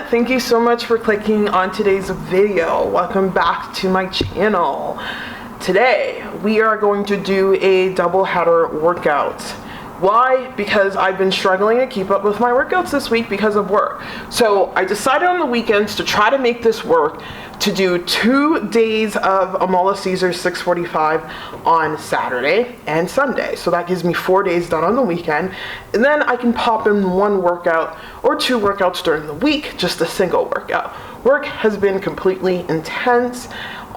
thank you so much for clicking on today's video. Welcome back to my channel. Today we are going to do a double header workout. Why? Because I've been struggling to keep up with my workouts this week because of work. So I decided on the weekends to try to make this work, to do 2 days of a Mola Caesar 645 on Saturday and Sunday. So that gives me 4 days done on the weekend. And then I can pop in 1 workout or 2 workouts during the week, just a single workout. Work has been completely intense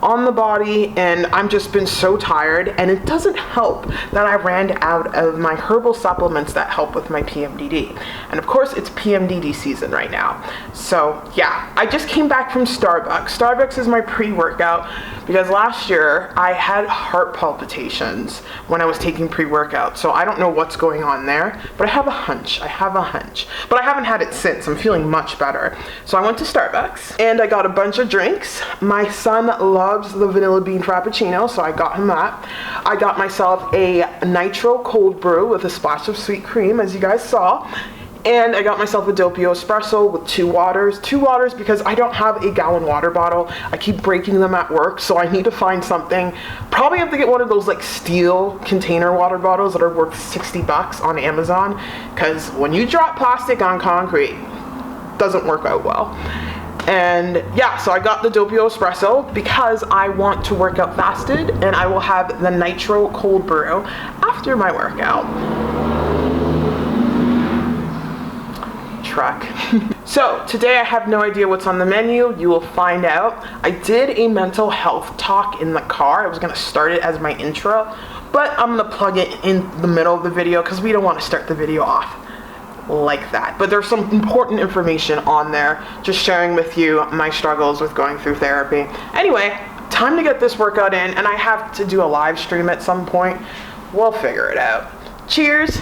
on the body, and I've just been so tired, and it doesn't help that I ran out of my herbal supplements that help with my PMDD. And of course it's PMDD season right now. So yeah, I just came back from Starbucks. Starbucks is my pre-workout because last year I had heart palpitations when I was taking pre-workout. So I don't know what's going on there, but I have a hunch. But I haven't had it since. I'm feeling much better. So I went to Starbucks and I got a bunch of drinks. My son loves the vanilla bean frappuccino, so I got him that. I got myself a nitro cold brew with a splash of sweet cream, as you guys saw. And I got myself a doppio espresso with 2 waters. 2 waters because I don't have a gallon water bottle. I keep breaking them at work, so I need to find something. Probably have to get one of those like steel container water bottles that are worth 60 bucks on Amazon, because when you drop plastic on concrete, it doesn't work out well. And yeah, so I got the doppio espresso because I want to work out fasted, and I will have the nitro cold brew after my workout. Truck. So today I have no idea what's on the menu. You will find out. I did a mental health talk in the car. I was going to start it as my intro, but I'm going to plug it in the middle of the video because we don't want to start the video off like that. But there's some important information on there, just sharing with you my struggles with going through therapy. Anyway, time to get this workout in, and I have to do a live stream at some point. We'll figure it out. Cheers.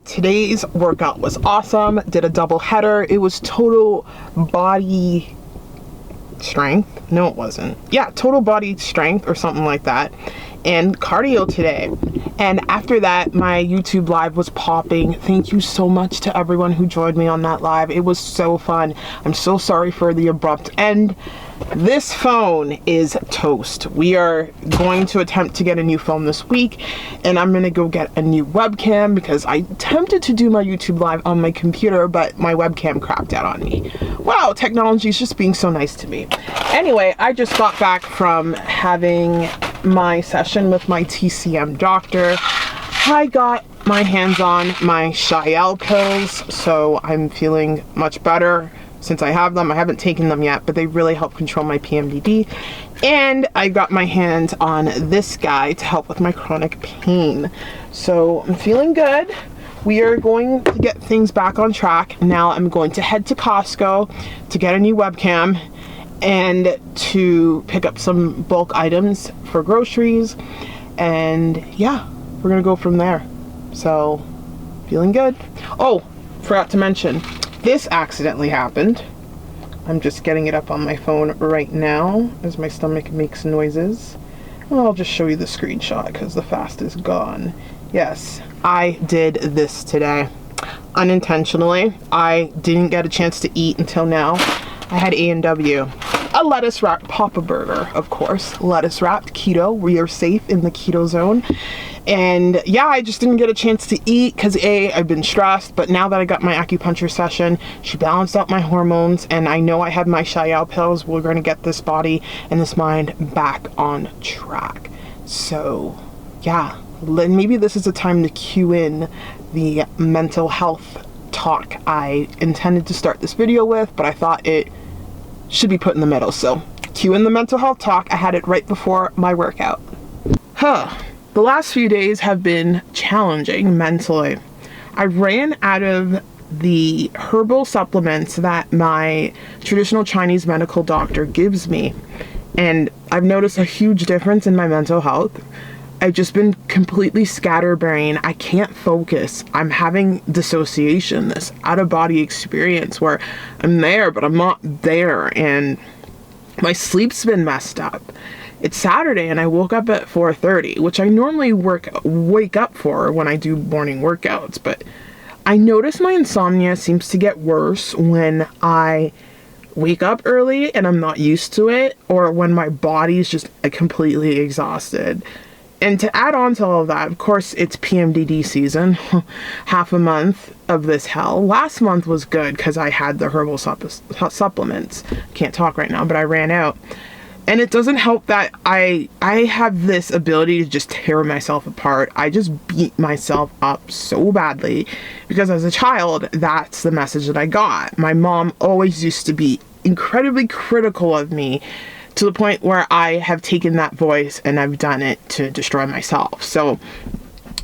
Today's workout was awesome. Did a double header. It was total body strength. No, it wasn't. Yeah, total body strength or something like that. And cardio today. And after that, my YouTube live was popping. Thank you so much to everyone who joined me on that live. It was so fun. I'm so sorry for the abrupt end. This phone is toast. We are going to attempt to get a new phone this week, and I'm gonna go get a new webcam because I attempted to do my YouTube live on my computer, but my webcam crapped out on me. Wow, technology is just being so nice to me. Anyway, I just got back from having my session with my TCM doctor. I got my hands on my Shiel pills, so I'm feeling much better since I have them. I haven't taken them yet, but they really help control my PMDD. And I got my hands on this guy to help with my chronic pain. So I'm feeling good. We are going to get things back on track. Now I'm going to head to Costco to get a new webcam and to pick up some bulk items for groceries. And yeah, we're gonna go from there. So feeling good. Oh, forgot to mention, this accidentally happened. I'm just getting it up on my phone right now as my stomach makes noises. Well, I'll just show you the screenshot because the fast is gone. Yes, I did this today. Unintentionally. I didn't get a chance to eat until now. I had A&W. A lettuce wrapped Papa Burger, of course. Lettuce wrapped keto. We are safe in the keto zone. And yeah, I just didn't get a chance to eat because I've been stressed, but now that I got my acupuncture session, she balanced out my hormones, and I know I have my Shayao pills. We're going to get this body and this mind back on track. So yeah, maybe this is a time to cue in the mental health talk I intended to start this video with, but I thought it should be put in the middle. So cue in the mental health talk. I had it right before my workout. The last few days have been challenging mentally. I ran out of the herbal supplements that my traditional Chinese medical doctor gives me, and I've noticed a huge difference in my mental health. I've just been completely scatterbrained. I can't focus. I'm having dissociation, this out-of-body experience where I'm there, but I'm not there, and my sleep's been messed up. It's Saturday and I woke up at 4:30, which I normally wake up for when I do morning workouts, but I notice my insomnia seems to get worse when I wake up early and I'm not used to it, or when my body's just completely exhausted. And to add on to all of that, of course, it's PMDD season, half a month of this hell. Last month was good because I had the herbal supplements. Can't talk right now, but I ran out. And it doesn't help that I have this ability to just tear myself apart. I just beat myself up so badly because as a child, that's the message that I got. My mom always used to be incredibly critical of me, to the point where I have taken that voice and I've done it to destroy myself. So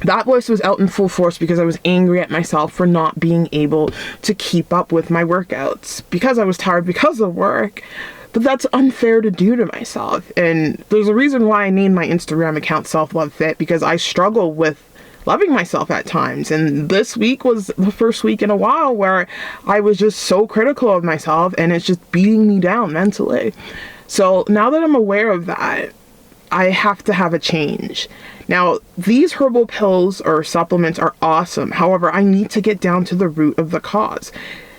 that voice was out in full force because I was angry at myself for not being able to keep up with my workouts because I was tired because of work. But that's unfair to do to myself. And there's a reason why I named my Instagram account Self Love Fit, because I struggle with loving myself at times. And this week was the first week in a while where I was just so critical of myself, and it's just beating me down mentally. So now that I'm aware of that, I have to have a change. Now, these herbal pills or supplements are awesome. However, I need to get down to the root of the cause.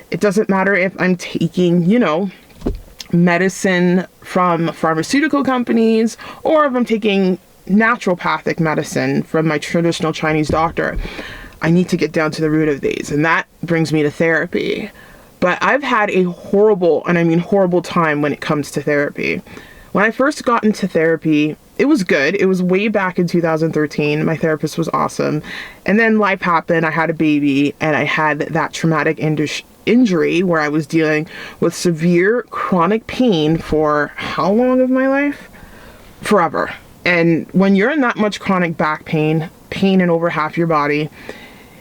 It doesn't matter if I'm taking, medicine from pharmaceutical companies, or if I'm taking naturopathic medicine from my traditional Chinese doctor. I need to get down to the root of these, and that brings me to therapy. But I've had a horrible, and I mean horrible, time when it comes to therapy. When I first got into therapy, it was good. It was way back in 2013. My therapist was awesome. And then life happened. I had a baby, and I had that traumatic injury where I was dealing with severe chronic pain for how long of my life? Forever. And when you're in that much chronic back pain in over half your body,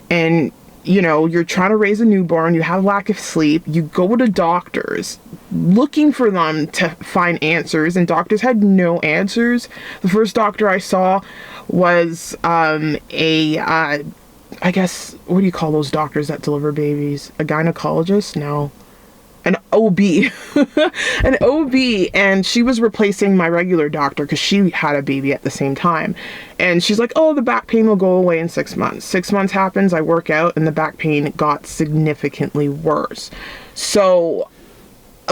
and you're trying to raise a newborn, you have lack of sleep, you go to doctors looking for them to find answers, and doctors had no answers. The first doctor I saw was I guess, what do you call those doctors that deliver babies? A gynecologist? No. An OB. An OB, and she was replacing my regular doctor because she had a baby at the same time. And she's like, oh, the back pain will go away in 6 months. 6 months happens, I work out, and the back pain got significantly worse. So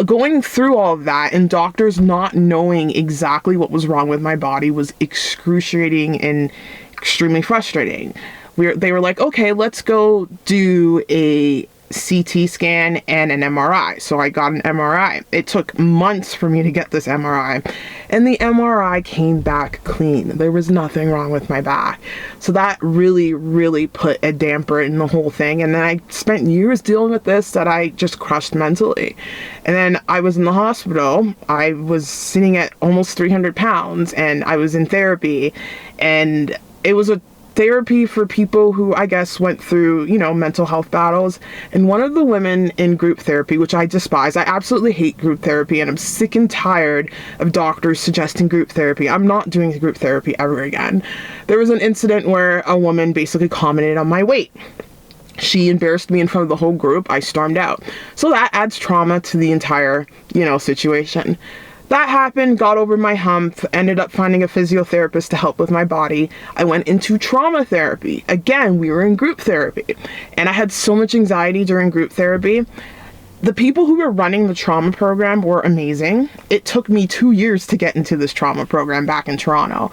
going through all of that and doctors not knowing exactly what was wrong with my body was excruciating and extremely frustrating. They were like, okay, let's go do a CT scan and an MRI. So I got an MRI. It took months for me to get this MRI, and the MRI came back clean. There was nothing wrong with my back. So that really, really put a damper in the whole thing. And then I spent years dealing with this that I just crushed mentally. And then I was in the hospital. I was sitting at almost 300 pounds, and I was in therapy, and it was a therapy for people who I guess went through, mental health battles. And one of the women in group therapy, which I despise, I absolutely hate group therapy, and I'm sick and tired of doctors suggesting group therapy. I'm not doing group therapy ever again. There was an incident where a woman basically commented on my weight. She embarrassed me in front of the whole group. I stormed out. So that adds trauma to the entire, situation. That happened, got over my hump, ended up finding a physiotherapist to help with my body. I went into trauma therapy. Again, we were in group therapy, and I had so much anxiety during group therapy. The people who were running the trauma program were amazing. It took me 2 years to get into this trauma program back in Toronto.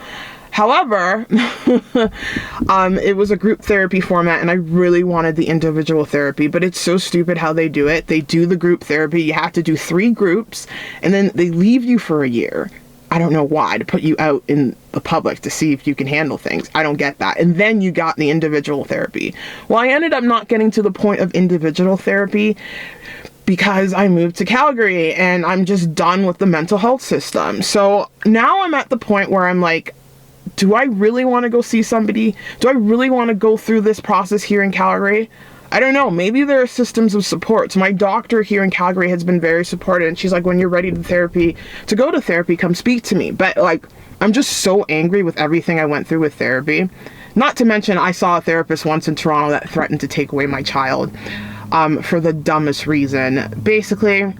However, it was a group therapy format and I really wanted the individual therapy, but it's so stupid how they do it. They do the group therapy. You have to do 3 groups and then they leave you for a year. I don't know why, to put you out in the public to see if you can handle things. I don't get that. And then you got the individual therapy. Well, I ended up not getting to the point of individual therapy because I moved to Calgary and I'm just done with the mental health system. So now I'm at the point where I'm like, do I really want to go see somebody? Do I really want to go through this process here in Calgary? I don't know. Maybe there are systems of support. So my doctor here in Calgary has been very supportive, and she's like, when you're ready to go to therapy, come speak to me. But like, I'm just so angry with everything I went through with therapy. Not to mention, I saw a therapist once in Toronto that threatened to take away my child for the dumbest reason. Basically,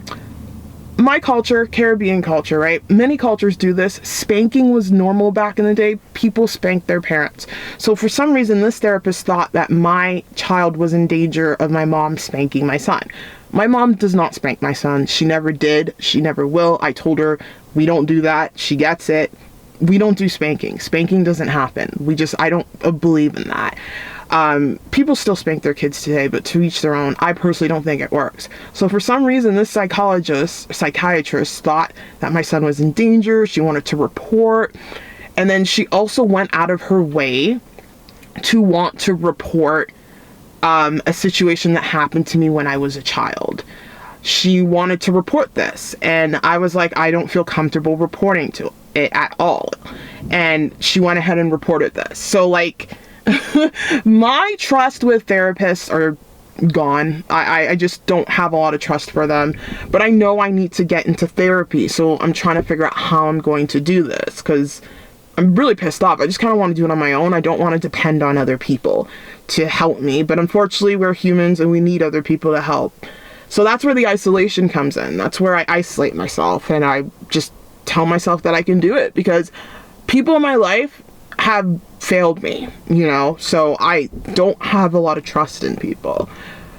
my culture, Caribbean culture, right? Many cultures do this. Spanking was normal back in the day. People spanked their parents. So for some reason, this therapist thought that my child was in danger of my mom spanking my son. My mom does not spank my son. She never did. She never will. I told her, we don't do that. She gets it. We don't do spanking. Spanking doesn't happen. I don't believe in that. People still spank their kids today, but to each their own. I personally don't think it works. So for some reason, this psychiatrist thought that my son was in danger. She wanted to report. And then she also went out of her way to want to report a situation that happened to me when I was a child. She wanted to report this. And I was like, I don't feel comfortable reporting to it at all. And she went ahead and reported this. So like, my trust with therapists are gone. I just don't have a lot of trust for them, but I know I need to get into therapy, so I'm trying to figure out how I'm going to do this, because I'm really pissed off. I just kind of want to do it on my own. I don't want to depend on other people to help me, but unfortunately we're humans and we need other people to help. So that's where the isolation comes in. That's where I isolate myself and I just tell myself that I can do it, because people in my life have failed me, you know, so I don't have a lot of trust in people.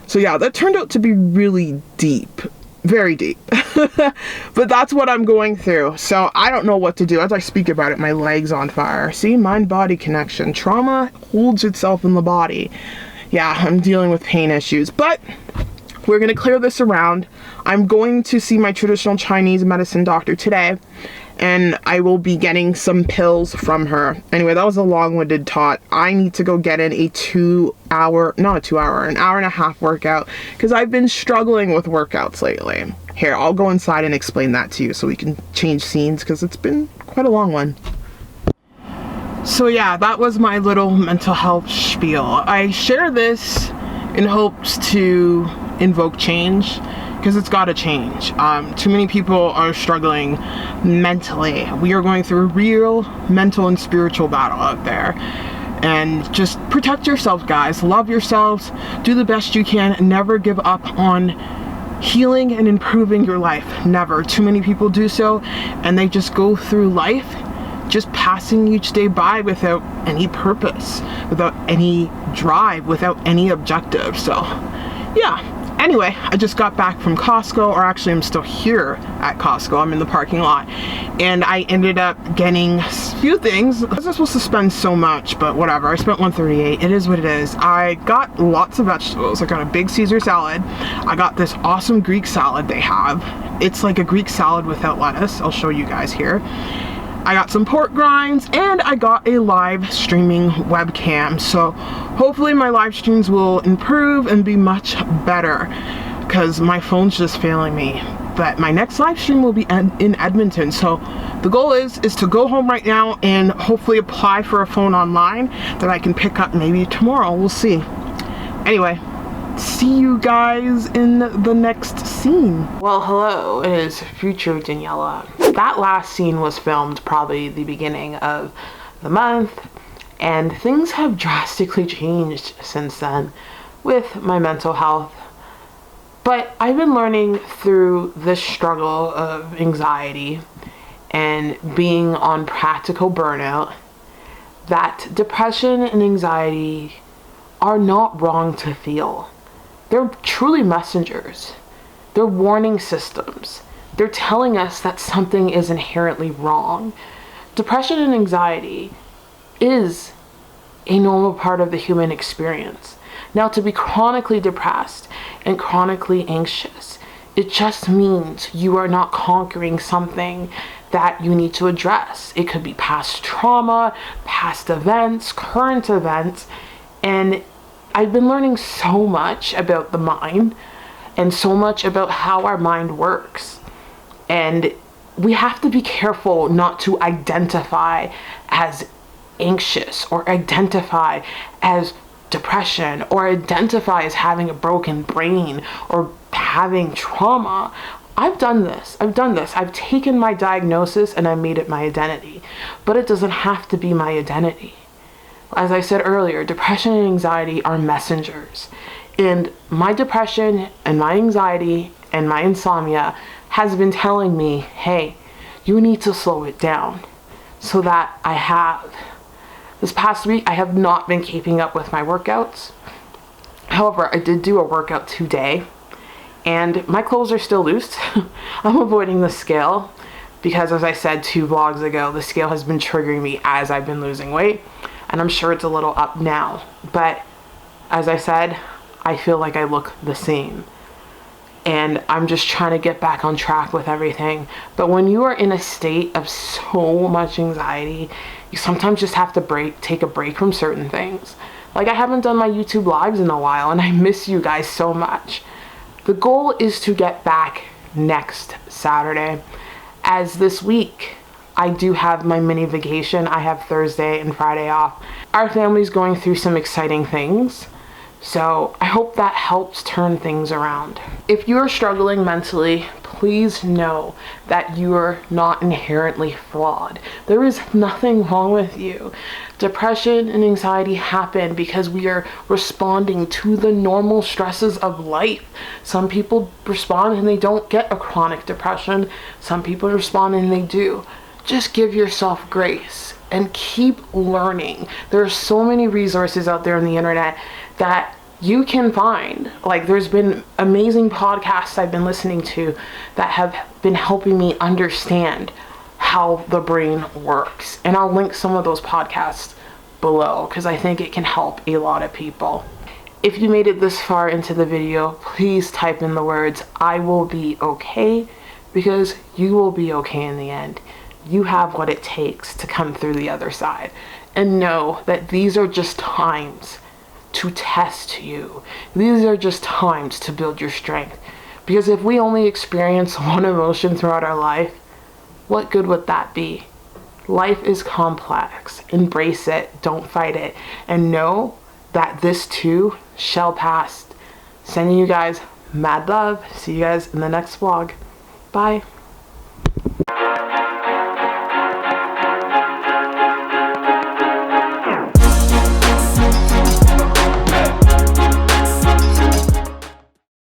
So yeah, that turned out to be really deep, very deep. But that's what I'm going through. So I don't know what to do. As I speak about it, my leg's on fire. See, mind-body connection. Trauma holds itself in the body. Yeah, I'm dealing with pain issues, but we're going to clear this around. I'm going to see my traditional Chinese medicine doctor today, and I will be getting some pills from her. Anyway, that was a long-winded talk. I need to go get in an hour and a half workout, because I've been struggling with workouts lately. Here, I'll go inside and explain that to you so we can change scenes, because it's been quite a long one. So yeah, that was my little mental health spiel. I share this in hopes to invoke change, because it's got to change. Too many people are struggling mentally. We are going through a real mental and spiritual battle out there. And just protect yourselves, guys. Love yourselves. Do the best you can. Never give up on healing and improving your life. Never. Too many people do so, and they just go through life just passing each day by without any purpose, without any drive, without any objective. So yeah. Anyway, I just got back from Costco, or actually I'm still here at Costco. I'm in the parking lot, and I ended up getting a few things. I wasn't supposed to spend so much, but whatever. I spent $138. It is what it is. I got lots of vegetables. I got a big Caesar salad. I got this awesome Greek salad they have. It's like a Greek salad without lettuce. I'll show you guys here. I got some pork grinds, and I got a live streaming webcam. So hopefully my live streams will improve and be much better, because my phone's just failing me. But my next live stream will be in Edmonton. So the goal is to go home right now and hopefully apply for a phone online that I can pick up maybe tomorrow. We'll see. Anyway, see you guys in the next scene. Well, hello, it is future Daniella. That last scene was filmed probably the beginning of the month, and things have drastically changed since then with my mental health. But I've been learning through this struggle of anxiety and being on practical burnout that depression and anxiety are not wrong to feel. They're truly messengers. They're warning systems. They're telling us that something is inherently wrong. Depression and anxiety is a normal part of the human experience. Now, to be chronically depressed and chronically anxious, it just means you are not conquering something that you need to address. It could be past trauma, past events, current events, and I've been learning so much about the mind and so much about how our mind works. And we have to be careful not to identify as anxious or identify as depression or identify as having a broken brain or having trauma. I've done this. I've taken my diagnosis and I made it my identity, but it doesn't have to be my identity. As I said earlier, depression and anxiety are messengers. And my depression and my anxiety and my insomnia has been telling me, hey, you need to slow it down. So that I have. This past week, I have not been keeping up with my workouts. However, I did do a workout today, and my clothes are still loose. I'm avoiding the scale because, as I said 2 vlogs ago, the scale has been triggering me as I've been losing weight, and I'm sure it's a little up now. But as I said, I feel like I look the same. And I'm just trying to get back on track with everything. But when you are in a state of so much anxiety, you sometimes just have to take a break from certain things. Like, I haven't done my YouTube lives in a while, and I miss you guys so much. The goal is to get back next Saturday, as this week I do have my mini vacation. I have Thursday and Friday off. Our family's going through some exciting things, so I hope that helps turn things around. If you're struggling mentally, please know that you are not inherently flawed. There is nothing wrong with you. Depression and anxiety happen because we are responding to the normal stresses of life. Some people respond and they don't get a chronic depression. Some people respond and they do. Just give yourself grace and keep learning. There are so many resources out there on the internet that you can find. Like, there's been amazing podcasts I've been listening to that have been helping me understand how the brain works. And I'll link some of those podcasts below because I think it can help a lot of people. If you made it this far into the video, please type in the words, "I will be okay," because you will be okay in the end. You have what it takes to come through the other side. And know that these are just times to test you. These are just times to build your strength. Because if we only experience one emotion throughout our life, what good would that be? Life is complex. Embrace it. Don't fight it. And know that this too shall pass. Sending you guys mad love. See you guys in the next vlog. Bye.